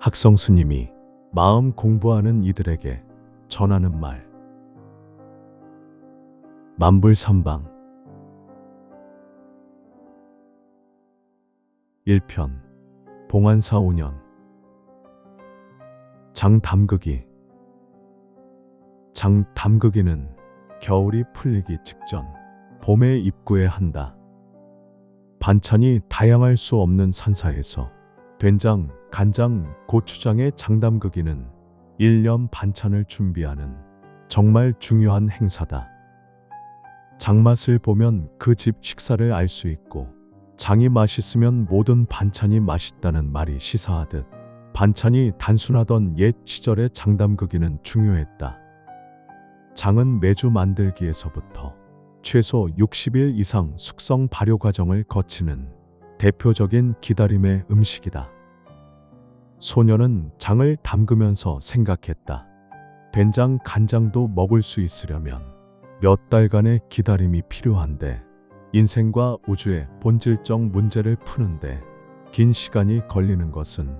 학성 스님이 마음 공부하는 이들에게 전하는 말. 만불삼방 1편 봉안사 5년 장담극이는 겨울이 풀리기 직전 봄에 입구에 한다. 반찬이 다양할 수 없는 산사에서 된장, 간장, 고추장의 장담극이는 1년 반찬을 준비하는 정말 중요한 행사다. 장맛을 보면 그 집 식사를 알 수 있고 장이 맛있으면 모든 반찬이 맛있다는 말이 시사하듯 반찬이 단순하던 옛 시절의 장담극이는 중요했다. 장은 매주 만들기에서부터 최소 60일 이상 숙성 발효 과정을 거치는 대표적인 기다림의 음식이다. 소녀는 장을 담그면서 생각했다. 된장, 간장도 먹을 수 있으려면 몇 달간의 기다림이 필요한데 인생과 우주의 본질적 문제를 푸는데 긴 시간이 걸리는 것은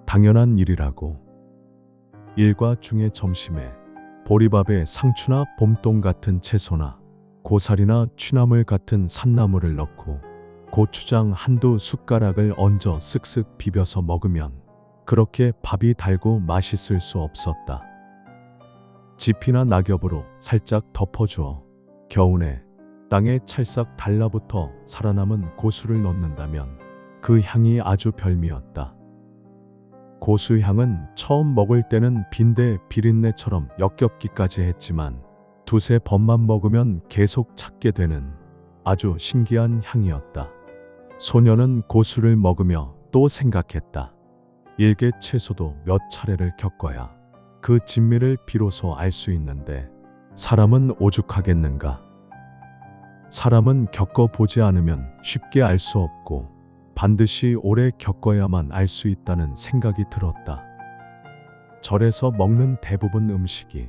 당연한 일이라고. 일과 중에 점심에 보리밥에 상추나 봄동 같은 채소나 고사리나 취나물 같은 산나물을 넣고 고추장 한두 숟가락을 얹어 쓱쓱 비벼서 먹으면 그렇게 밥이 달고 맛있을 수 없었다. 지피나 낙엽으로 살짝 덮어주어 겨우내 땅에 찰싹 달라붙어 살아남은 고수를 넣는다면 그 향이 아주 별미였다. 고수향은 처음 먹을 때는 빈대 비린내처럼 역겹기까지 했지만 두세 번만 먹으면 계속 찾게 되는 아주 신기한 향이었다. 소녀는 고수를 먹으며 또 생각했다. 일개 채소도 몇 차례를 겪어야 그 진미를 비로소 알 수 있는데 사람은 오죽하겠는가. 사람은 겪어보지 않으면 쉽게 알 수 없고 반드시 오래 겪어야만 알 수 있다는 생각이 들었다. 절에서 먹는 대부분 음식이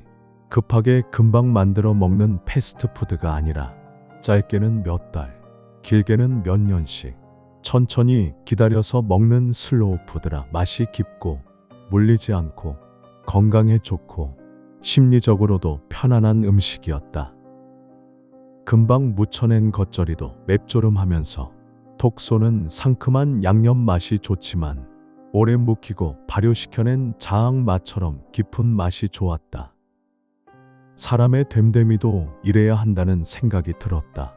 급하게 금방 만들어 먹는 패스트푸드가 아니라 짧게는 몇 달, 길게는 몇 년씩 천천히 기다려서 먹는 슬로우 푸드라 맛이 깊고 물리지 않고 건강에 좋고 심리적으로도 편안한 음식이었다. 금방 무쳐낸 겉절이도 맵조름하면서 톡 쏘는 상큼한 양념 맛이 좋지만 오래 묵히고 발효시켜낸 자항 맛처럼 깊은 맛이 좋았다. 사람의 됨됨이도 이래야 한다는 생각이 들었다.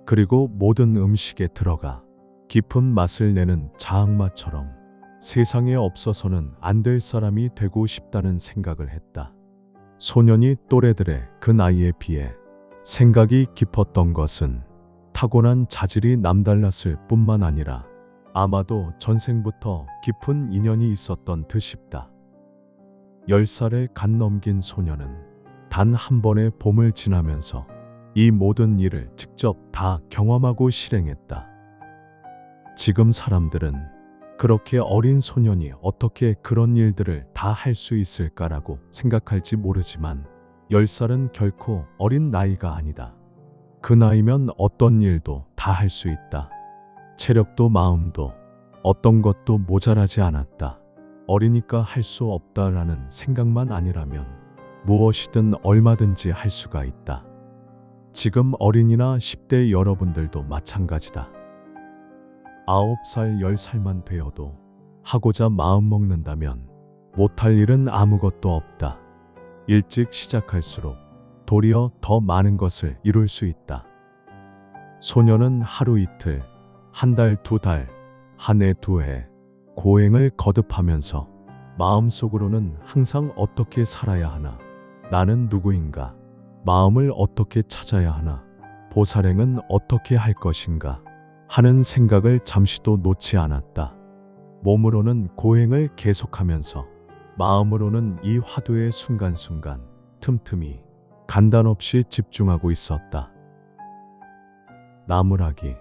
그리고 모든 음식에 들어가 깊은 맛을 내는 자항 맛처럼 세상에 없어서는 안 될 사람이 되고 싶다는 생각을 했다. 소년이 또래들의 그 나이에 비해 생각이 깊었던 것은 타고난 자질이 남달랐을 뿐만 아니라 아마도 전생부터 깊은 인연이 있었던 듯 싶다. 10살을 갓 넘긴 소녀는 단 한 번의 봄을 지나면서 이 모든 일을 직접 다 경험하고 실행했다. 지금 사람들은 그렇게 어린 소년이 어떻게 그런 일들을 다 할 수 있을까라고 생각할지 모르지만 10살은 결코 어린 나이가 아니다. 그 나이면 어떤 일도 다 할 수 있다. 체력도 마음도 어떤 것도 모자라지 않았다. 어리니까 할 수 없다라는 생각만 아니라면 무엇이든 얼마든지 할 수가 있다. 지금 어린이나 10대 여러분들도 마찬가지다. 9살, 10살만 되어도 하고자 마음 먹는다면 못할 일은 아무것도 없다. 일찍 시작할수록 도리어 더 많은 것을 이룰 수 있다. 소녀는 하루 이틀, 한 달, 두 달, 한 해, 두 해 고행을 거듭하면서 마음속으로는 항상 어떻게 살아야 하나, 나는 누구인가, 마음을 어떻게 찾아야 하나, 보살행은 어떻게 할 것인가 하는 생각을 잠시도 놓지 않았다. 몸으로는 고행을 계속하면서 마음으로는 이 화두의 순간순간 틈틈이 간단 없이 집중하고 있었다. 나무라기.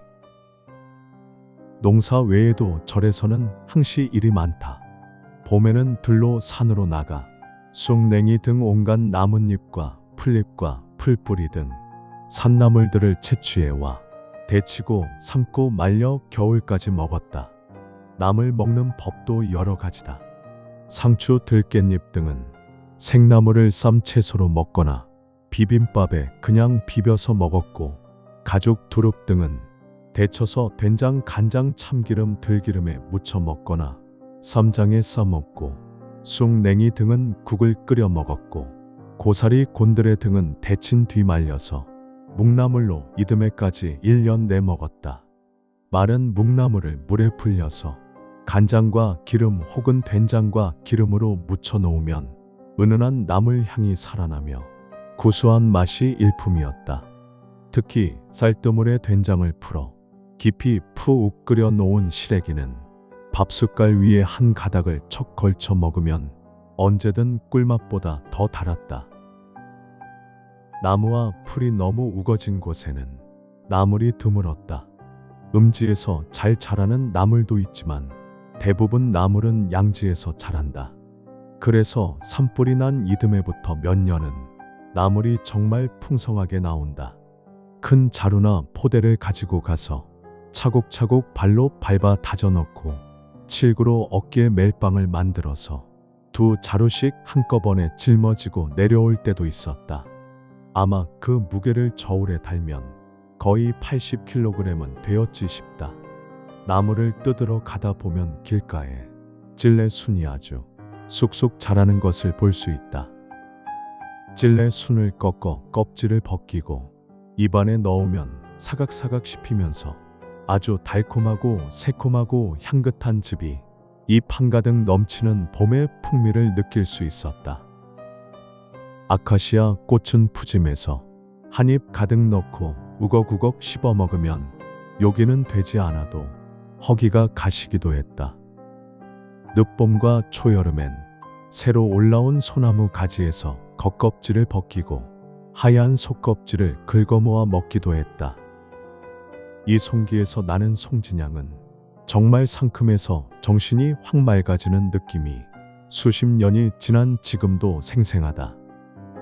농사 외에도 절에서는 항시 일이 많다. 봄에는 들로 산으로 나가 쑥냉이 등 온갖 나뭇잎과 풀잎과 풀뿌리 등 산나물들을 채취해와 데치고 삶고 말려 겨울까지 먹었다. 나물 먹는 법도 여러 가지다. 상추, 들깻잎 등은 생나물을 쌈 채소로 먹거나 비빔밥에 그냥 비벼서 먹었고, 가죽, 두릅 등은 데쳐서 된장, 간장, 참기름, 들기름에 무쳐 먹거나 쌈장에 싸 먹고, 쑥, 냉이 등은 국을 끓여 먹었고, 고사리, 곤드레 등은 데친 뒤 말려서 묵나물로 이듬해까지 1년 내 먹었다. 마른 묵나물을 물에 불려서 간장과 기름 혹은 된장과 기름으로 묻혀 놓으면 은은한 나물 향이 살아나며 구수한 맛이 일품이었다. 특히 쌀뜨물에 된장을 풀어 깊이 푹 끓여 놓은 시래기는 밥숟갈 위에 한 가닥을 척 걸쳐 먹으면 언제든 꿀맛보다 더 달았다. 나무와 풀이 너무 우거진 곳에는 나물이 드물었다. 음지에서 잘 자라는 나물도 있지만 대부분 나물은 양지에서 자란다. 그래서 산불이 난 이듬해부터 몇 년은 나물이 정말 풍성하게 나온다. 큰 자루나 포대를 가지고 가서 차곡차곡 발로 밟아 다져 넣고 칠구로 어깨에 멜빵을 만들어서 2자루씩 한꺼번에 짊어지고 내려올 때도 있었다. 아마 그 무게를 저울에 달면 거의 80kg은 되었지 싶다. 나무를 뜯으러 가다 보면 길가에 찔레순이 아주 쑥쑥 자라는 것을 볼 수 있다. 찔레순을 꺾어 껍질을 벗기고 입안에 넣으면 사각사각 씹히면서 아주 달콤하고 새콤하고 향긋한 즙이 입 한가득 넘치는 봄의 풍미를 느낄 수 있었다. 아카시아 꽃은 푸짐해서 한 입 가득 넣고 우걱우걱 씹어 먹으면 요기는 되지 않아도 허기가 가시기도 했다. 늦봄과 초여름엔 새로 올라온 소나무 가지에서 겉껍질을 벗기고 하얀 속껍질을 긁어모아 먹기도 했다. 이 송기에서 나는 송진향은 정말 상큼해서 정신이 확 맑아지는 느낌이 수십 년이 지난 지금도 생생하다.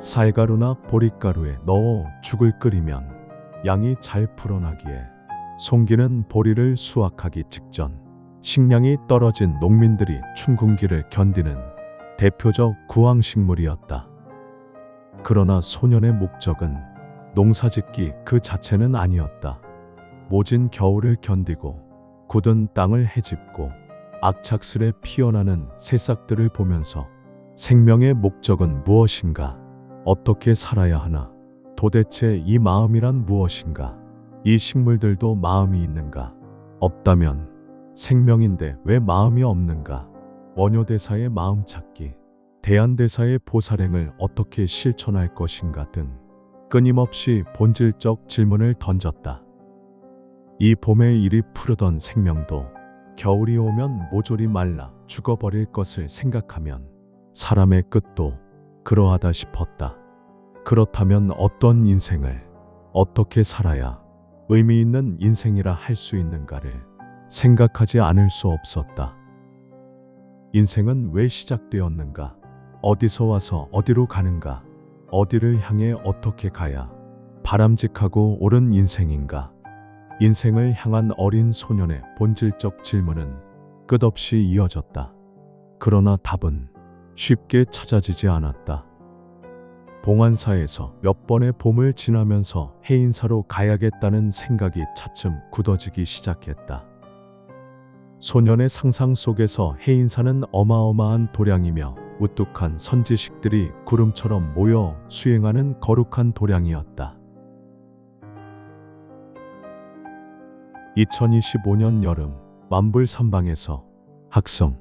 쌀가루나 보릿가루에 넣어 죽을 끓이면 양이 잘 불어나기에 송기는 보리를 수확하기 직전 식량이 떨어진 농민들이 춘궁기를 견디는 대표적 구황식물이었다. 그러나 소년의 목적은 농사짓기 그 자체는 아니었다. 모진 겨울을 견디고 굳은 땅을 헤집고 악착스레 피어나는 새싹들을 보면서 생명의 목적은 무엇인가? 어떻게 살아야 하나? 도대체 이 마음이란 무엇인가? 이 식물들도 마음이 있는가? 없다면 생명인데 왜 마음이 없는가? 원효대사의 마음 찾기, 대안대사의 보살행을 어떻게 실천할 것인가 등 끊임없이 본질적 질문을 던졌다. 이 봄에 이리 푸르던 생명도 겨울이 오면 모조리 말라 죽어버릴 것을 생각하면 사람의 끝도 그러하다 싶었다. 그렇다면 어떤 인생을 어떻게 살아야 의미 있는 인생이라 할 수 있는가를 생각하지 않을 수 없었다. 인생은 왜 시작되었는가? 어디서 와서 어디로 가는가? 어디를 향해 어떻게 가야 바람직하고 옳은 인생인가? 인생을 향한 어린 소년의 본질적 질문은 끝없이 이어졌다. 그러나 답은 쉽게 찾아지지 않았다. 봉안사에서 몇 번의 봄을 지나면서 해인사로 가야겠다는 생각이 차츰 굳어지기 시작했다. 소년의 상상 속에서 해인사는 어마어마한 도량이며 우뚝한 선지식들이 구름처럼 모여 수행하는 거룩한 도량이었다. 2025년 여름 만불산방에서 학성